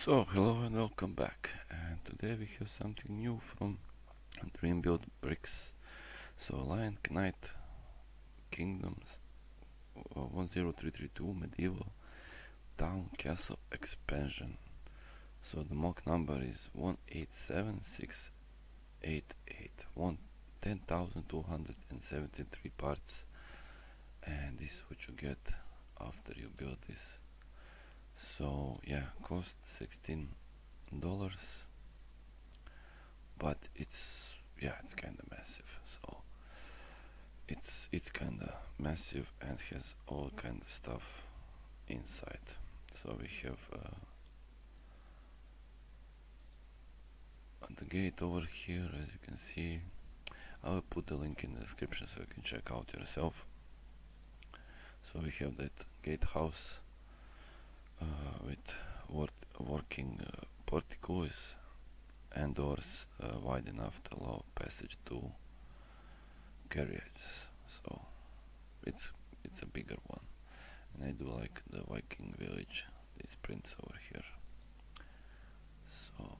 So, hello and welcome back. And today we have something new from Dream Build Bricks. So, Lion Knight Kingdoms 10332 Medieval Town Castle Expansion. So, the mock number is 187688. 10,273 parts. And this is what you get after you build this. So, yeah, cost $16. But it's kind of massive. So it's kind of massive and has all kind of stuff inside. So we have the gate over here, as you can see. I will put the link in the description so you can check out yourself. So we have that gatehouse with working portcullis and doors wide enough to allow passage to carriages. So it's a bigger one, and I do like the Viking village, these prints over here. So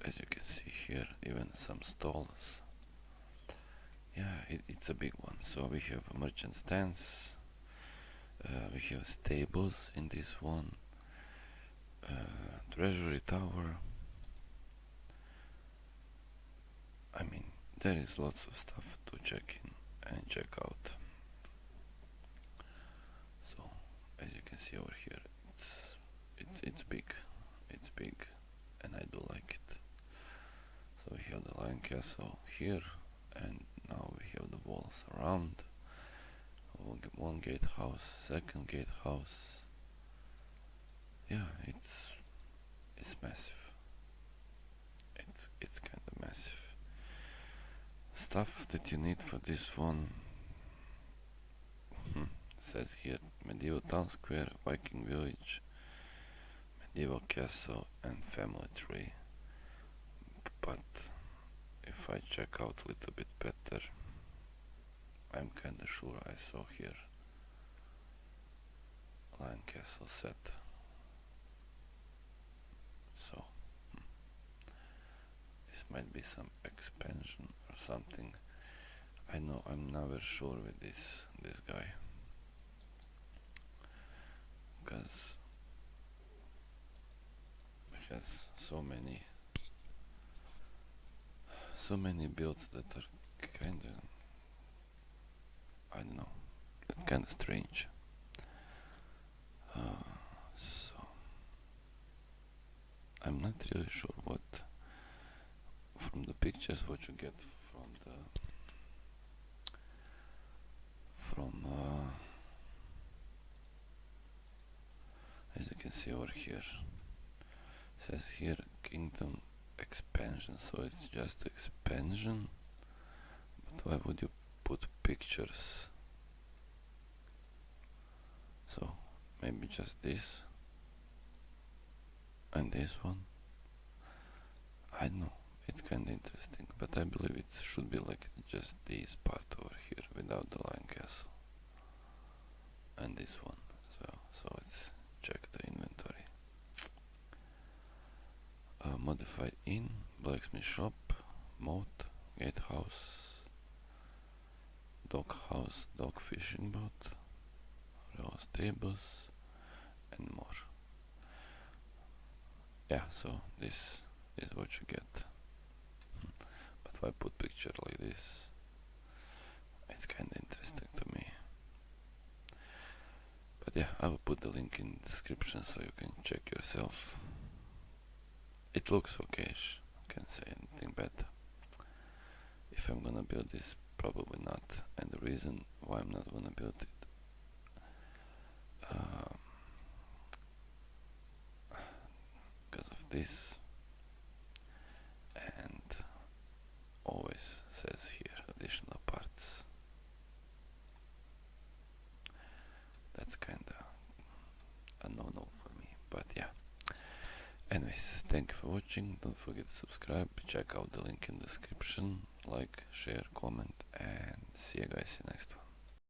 as you can see here, even some stalls. Yeah, it's a big one. So we have a merchant stands, we have stables in this one, Treasury Tower. I mean, there is lots of stuff to check in and check out. So as you can see over here, it's big, and I do like it. So we have the Lion Castle here, and now we have the walls around. One gatehouse, second gatehouse. Yeah, it's massive. It's kind of massive. Stuff that you need for this one. Says here medieval town square, Viking village, medieval castle, and family tree. But if I check out a little bit better, I'm kinda sure I saw here Lion Castle set. So this might be some expansion or something. I know I'm never sure with this guy, because he has so many builds that are kinda, I don't know, it's kinda strange. So I'm not really sure what from the pictures what you get from as you can see over here, says here kingdom expansion, so it's just expansion. But why would you put pictures? So maybe just this and this one. I don't know, it's kind of interesting, but I believe it should be like just this part over here without the Lion Castle, and this one as well. So let's check the inventory. Modified inn, Blacksmith Shop, Moat, Gatehouse, Dog House, Dog Fishing Boat, Royal Stables, and more. Yeah, so this is what you get. But if I put picture like this, it's kinda interesting to me. But yeah, I will put the link in the description so you can check yourself. It looks okayish, I can't say anything bad. If I'm gonna build this, probably not. And the reason why I'm not gonna build it, because of this, and always says here additional parts. That's kinda a no-no for me, but yeah. Anyways, thank you for watching. Don't forget to subscribe, check out the link in the description, like, share, comment, and see you guys in the next one.